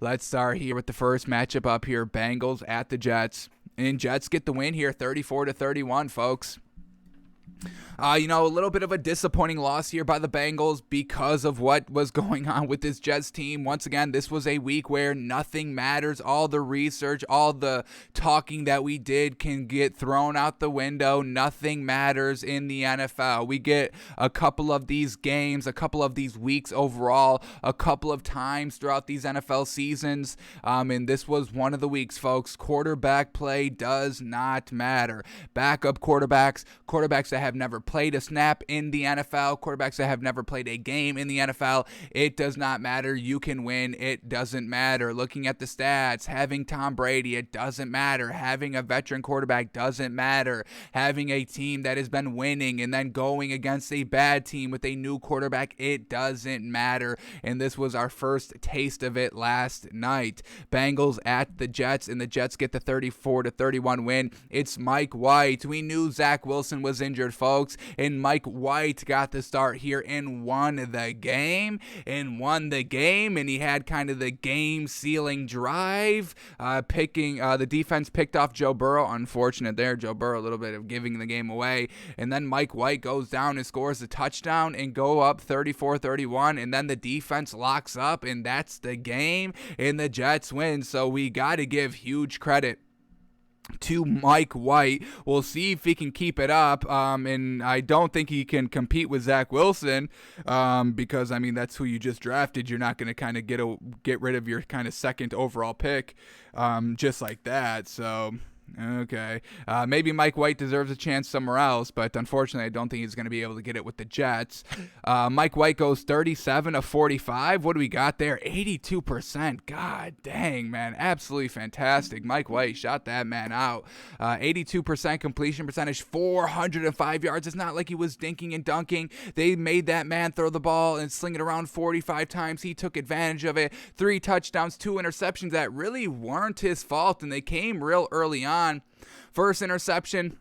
Let's start here with the first matchup up here, Bengals at the Jets. And Jets get the win here, 34-31, folks. A little bit of a disappointing loss here by the Bengals because of what was going on with this Jets team. Once again, this was a week where nothing matters. All the research, all the talking that we did can get thrown out the window. Nothing matters in the NFL. We get a couple of these games, a couple of these weeks overall, a couple of times throughout these NFL seasons. And this was one of the weeks, folks. Quarterback play does not matter. Backup quarterbacks that have never played a snap in the NFL, quarterbacks that have never played a game in the NFL, it does not matter. You can win. It doesn't matter. Looking at the stats, having Tom Brady, it doesn't matter. Having a veteran quarterback doesn't matter. Having a team that has been winning and then going against a bad team with a new quarterback, it doesn't matter. And this was our first taste of it last night. Bengals at the Jets, and the Jets get the 34-31 win. It's Mike White. We knew Zach Wilson was injured, folks, and Mike White got the start here and won the game, and he had kind of the game-sealing drive, the defense picked off Joe Burrow. Unfortunate there, Joe Burrow, a little bit of giving the game away, and then Mike White goes down and scores a touchdown and go up 34-31, and then the defense locks up, and that's the game, and the Jets win. So we got to give huge credit to Mike White. We'll see if he can keep it up, and I don't think he can compete with Zach Wilson, because that's who you just drafted. You're not going to kind of get rid of your kind of second overall pick just like that. So okay, maybe Mike White deserves a chance somewhere else, but unfortunately I don't think he's going to be able to get it with the Jets. Mike White goes 37 of 45. What do we got there? 82%. God dang, man, absolutely fantastic. Mike White shot that man out. 82% completion percentage, 405 yards. It's not like he was dinking and dunking. They made that man throw the ball and sling it around 45 times. He took advantage of it. 3 touchdowns, 2 interceptions that really weren't his fault, and they came real early on. First interception,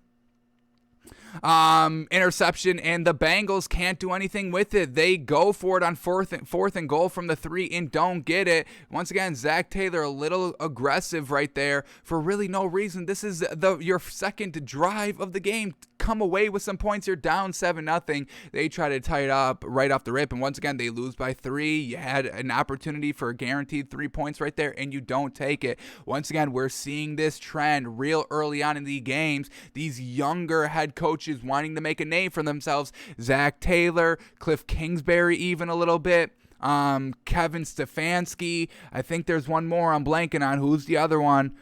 and the Bengals can't do anything with it. They go for it on fourth and goal from the 3 and don't get it. Once again, Zach Taylor a little aggressive right there for really no reason. This is your second drive of the game. Come away with some points. You're down 7-0. They try to tie it up right off the rip, and once again they lose by 3. You had an opportunity for a guaranteed 3 points right there, and you don't take it. Once again, we're seeing this trend real early on in the games. These younger head coaches wanting to make a name for themselves. Zach Taylor, Cliff Kingsbury, even a little bit. Kevin Stefanski. I think there's one more I'm blanking on. Who's the other one?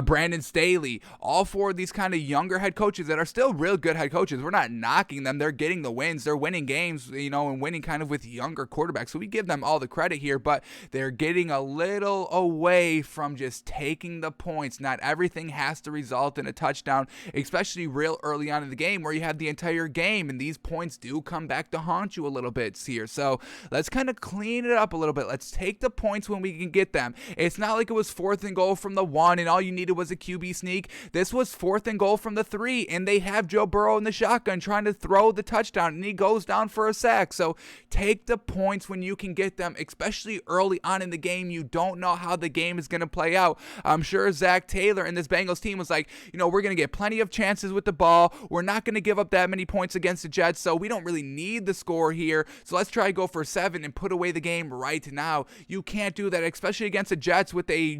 Brandon Staley, all 4 of these kind of younger head coaches that are still real good head coaches. We're not knocking them. They're getting the wins. They're winning games, and winning kind of with younger quarterbacks. So we give them all the credit here, but they're getting a little away from just taking the points. Not everything has to result in a touchdown, especially real early on in the game where you have the entire game, and these points do come back to haunt you a little bit here. So let's kind of clean it up a little bit. Let's take the points when we can get them. It's not like it was 4th and goal from the 1 and all you needed was a QB sneak. This was 4th and goal from the 3, and they have Joe Burrow in the shotgun trying to throw the touchdown, and he goes down for a sack. So take the points when you can get them, especially early on in the game. You don't know how the game is going to play out. I'm sure Zach Taylor and this Bengals team was like, we're going to get plenty of chances with the ball. We're not going to give up that many points against the Jets, so we don't really need the score here. So let's try to go for 7 and put away the game right now. You can't do that, especially against the Jets with a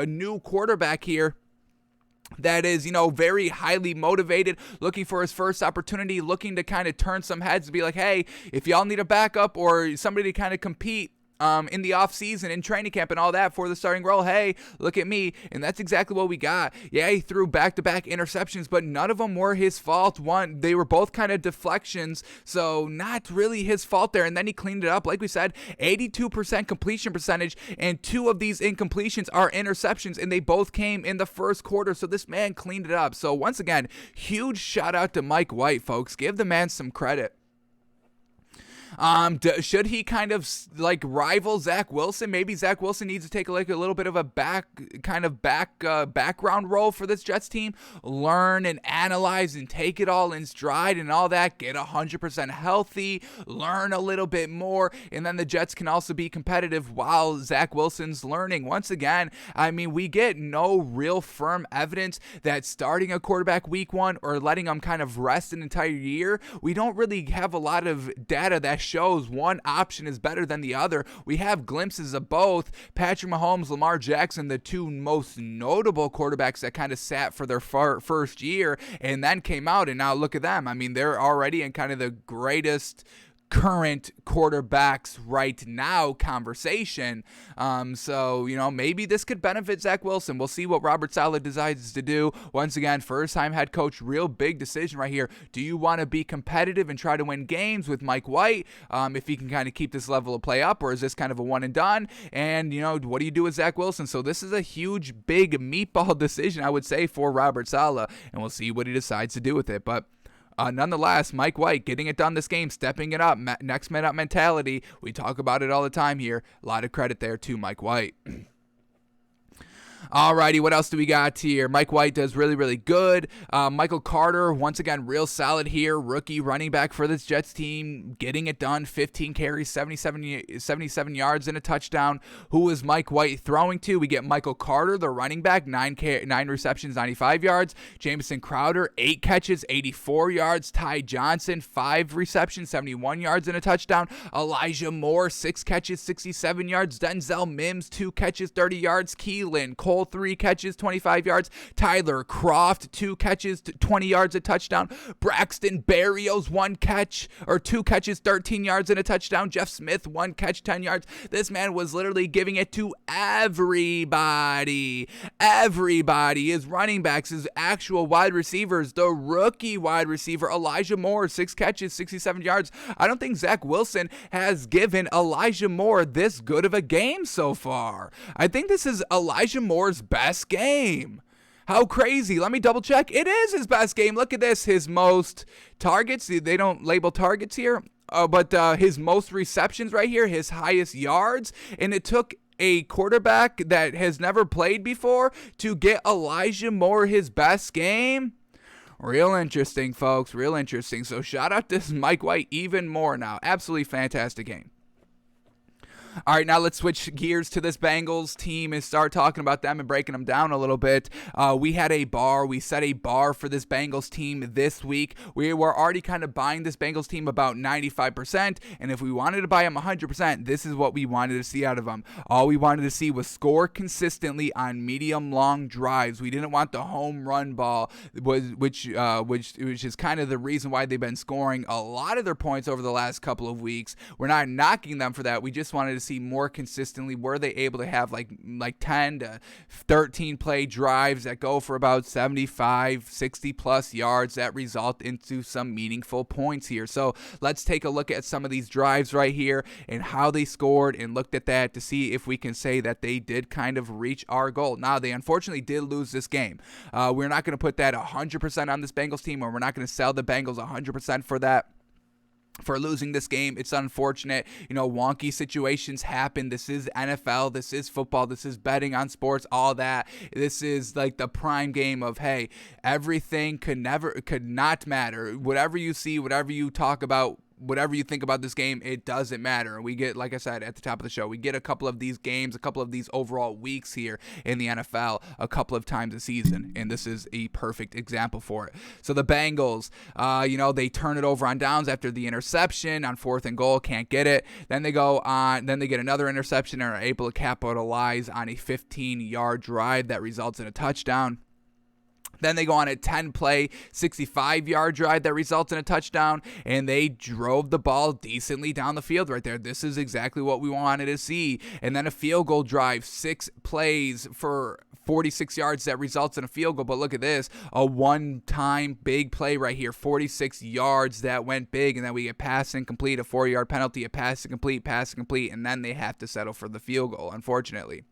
new quarterback here that is, very highly motivated, looking for his first opportunity, looking to kind of turn some heads and be like, hey, if y'all need a backup or somebody to kind of compete in the offseason, in training camp and all that for the starting role, hey, look at me. And that's exactly what we got. Yeah, he threw back-to-back interceptions, but none of them were his fault. They were both kind of deflections, so not really his fault there. And then he cleaned it up. Like we said, 82% completion percentage, and 2 of these incompletions are interceptions, and they both came in the first quarter, so this man cleaned it up. So once again, huge shout out to Mike White, folks. Give the man some credit. Should he kind of like rival Zach Wilson? Maybe Zach Wilson needs to take like a little bit of a background role for this Jets team. Learn and analyze and take it all in stride and all that. Get 100% healthy. Learn a little bit more, and then the Jets can also be competitive while Zach Wilson's learning. Once again, I mean, we get no real firm evidence that starting a quarterback week 1 or letting him kind of rest an entire year. We don't really have a lot of data that shows one option is better than the other. We have glimpses of both. Patrick Mahomes, Lamar Jackson, the two most notable quarterbacks that kind of sat for their first year and then came out, and now look at them. I mean, they're already in kind of the greatest current quarterbacks right now conversation. So, maybe this could benefit Zach Wilson. We'll see what Robert Saleh decides to do. Once again, first-time head coach, real big decision right here. Do you want to be competitive and try to win games with Mike White if he can kind of keep this level of play up, or is this kind of a one and done? And, what do you do with Zach Wilson? So this is a huge, big meatball decision, I would say, for Robert Saleh, and we'll see what he decides to do with it. But nonetheless, Mike White getting it done this game, stepping it up, next man up mentality. We talk about it all the time here. A lot of credit there to Mike White. Alrighty, what else do we got here? Mike White does really, really good. Michael Carter, once again, real solid here. Rookie running back for this Jets team, getting it done. 15 carries, 77 yards, and a touchdown. Who is Mike White throwing to? We get Michael Carter, the running back, 9 receptions, 95 yards. Jamison Crowder, 8 catches, 84 yards. Ty Johnson, 5 receptions, 71 yards, and a touchdown. Elijah Moore, 6 catches, 67 yards. Denzel Mims, 2 catches, 30 yards. Keelan Cole, 3 catches, 25 yards. Tyler Croft, 2 catches, 20 yards, a touchdown. Braxton Berrios, 2 catches, 13 yards, and a touchdown. Jeff Smith, 1 catch, 10 yards. This man was literally giving it to everybody. His running backs, his actual wide receivers, the rookie wide receiver, Elijah Moore, 6 catches, 67 yards. I don't think Zach Wilson has given Elijah Moore this good of a game so far. I think this is Elijah Moore's best game. How crazy. Let me double check. It is his best game. Look at this. His most targets. They don't label targets here, but his most receptions right here, his highest yards. And it took a quarterback that has never played before to get Elijah Moore his best game. Real interesting, folks. Real interesting. So shout out to Mike White even more now. Absolutely fantastic game. All right, now let's switch gears to this Bengals team and start talking about them and breaking them down a little bit. We set a bar for this Bengals team this week. We were already kind of buying this Bengals team about 95%, and if we wanted to buy them 100%, this is what we wanted to see out of them. All we wanted to see was score consistently on medium-long drives. We didn't want the home run ball, which is kind of the reason why they've been scoring a lot of their points over the last couple of weeks. We're not knocking them for that. We just wanted to see more consistently. Were they able to have like 10 to 13 play drives that go for about 75, 60 plus yards that result into some meaningful points here? So let's take a look at some of these drives right here and how they scored and looked at that to see if we can say that they did kind of reach our goal. Now, they unfortunately did lose this game. We're not going to put that 100% on this Bengals team, or we're not going to sell the Bengals 100% for that. For losing this game. It's unfortunate. Wonky situations happen. This is NFL. This is football. This is betting on sports, all that. This is like the prime game of, hey, everything could not matter. Whatever you see, whatever you talk about, whatever you think about this game, it doesn't matter. We get, like I said at the top of the show, we get a couple of these games, a couple of these overall weeks here in the NFL a couple of times a season, and this is a perfect example for it. So the Bengals, they turn it over on downs after the interception on 4th and goal, can't get it. Then they get another interception and are able to capitalize on a 15-yard drive that results in a touchdown. Then they go on a 10-play, 65-yard drive that results in a touchdown, and they drove the ball decently down the field right there. This is exactly what we wanted to see. And then a field goal drive, 6 plays for 46 yards that results in a field goal. But look at this, a one-time big play right here, 46 yards that went big, and then we get pass incomplete, a 4-yard penalty, a pass incomplete, and then they have to settle for the field goal, unfortunately.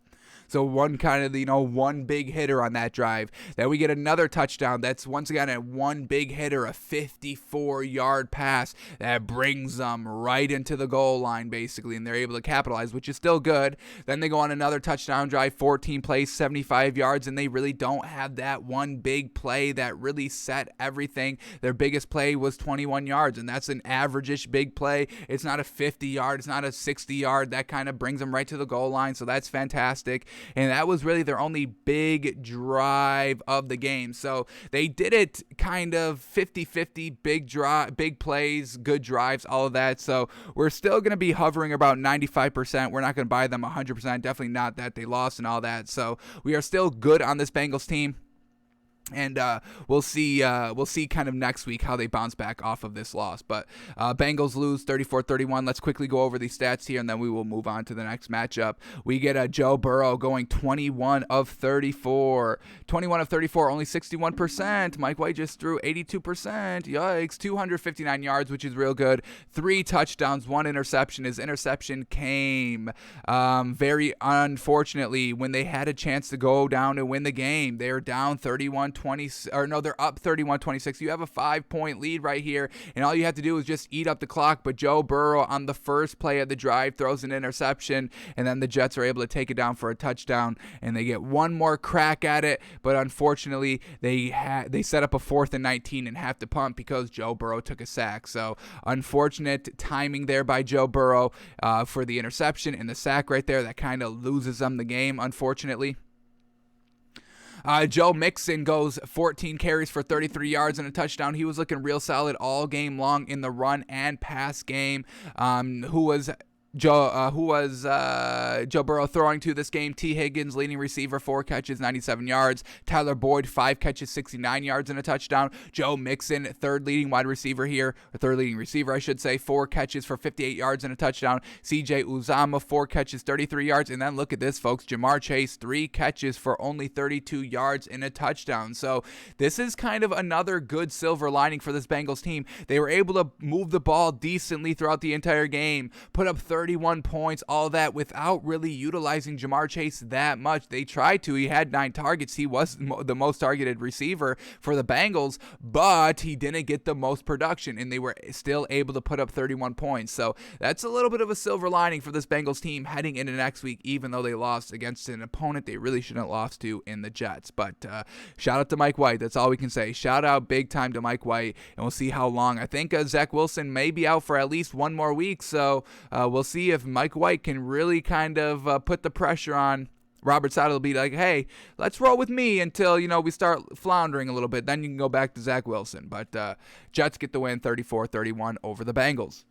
So one kind of, one big hitter on that drive. Then we get another touchdown. That's once again a one big hitter, a 54-yard pass that brings them right into the goal line, basically, and they're able to capitalize, which is still good. Then they go on another touchdown drive, 14 plays, 75 yards, and they really don't have that one big play that really set everything. Their biggest play was 21 yards, and that's an average-ish big play. It's not a 50-yard, it's not a 60-yard. That kind of brings them right to the goal line, so that's fantastic. And that was really their only big drive of the game. So they did it kind of 50-50, big plays, good drives, all of that. So we're still going to be hovering about 95%. We're not going to buy them 100%. Definitely not that they lost and all that. So we are still good on this Bengals team. And we'll see kind of next week how they bounce back off of this loss. But Bengals lose 34-31. Let's quickly go over these stats here, and then we will move on to the next matchup. We get Joe Burrow going 21 of 34. 21 of 34, only 61%. Mike White just threw 82%. Yikes. 259 yards, which is real good. 3 touchdowns, 1 interception. His interception came very unfortunately when they had a chance to go down and win the game. They were down 31-20, they're up 31-26. You have a 5-point lead right here, and all you have to do is just eat up the clock. But Joe Burrow on the first play of the drive throws an interception, and then the Jets are able to take it down for a touchdown, and they get one more crack at it. But unfortunately, they set up a 4th and 19 and have to punt because Joe Burrow took a sack. So unfortunate timing there by Joe Burrow for the interception and the sack right there. That kind of loses them the game, unfortunately. Joe Mixon goes 14 carries for 33 yards and a touchdown. He was looking real solid all game long in the run and pass game. Who was Joe Burrow throwing to this game? T. Higgins, leading receiver, 4 catches, 97 yards. Tyler Boyd, 5 catches, 69 yards and a touchdown. Joe Mixon, third leading receiver, I should say, 4 catches for 58 yards and a touchdown. CJ Uzama, 4 catches, 33 yards. And then look at this, folks. Jamar Chase, 3 catches for only 32 yards and a touchdown. So this is kind of another good silver lining for this Bengals team. They were able to move the ball decently throughout the entire game, put up 31 points, all that, without really utilizing Jamar Chase that much. They tried to. He had 9 targets. He was the most targeted receiver for the Bengals, but he didn't get the most production, and they were still able to put up 31 points. So that's a little bit of a silver lining for this Bengals team heading into next week, even though they lost against an opponent they really shouldn't have lost to in the Jets. But shout out to Mike White. That's all we can say. Shout out big time to Mike White, and we'll see how long. I think Zach Wilson may be out for at least one more week, so we'll see if Mike White can really kind of put the pressure on Robert Saleh. Will be like, hey, let's roll with me until, we start floundering a little bit. Then you can go back to Zach Wilson. But Jets get the win 34-31 over the Bengals.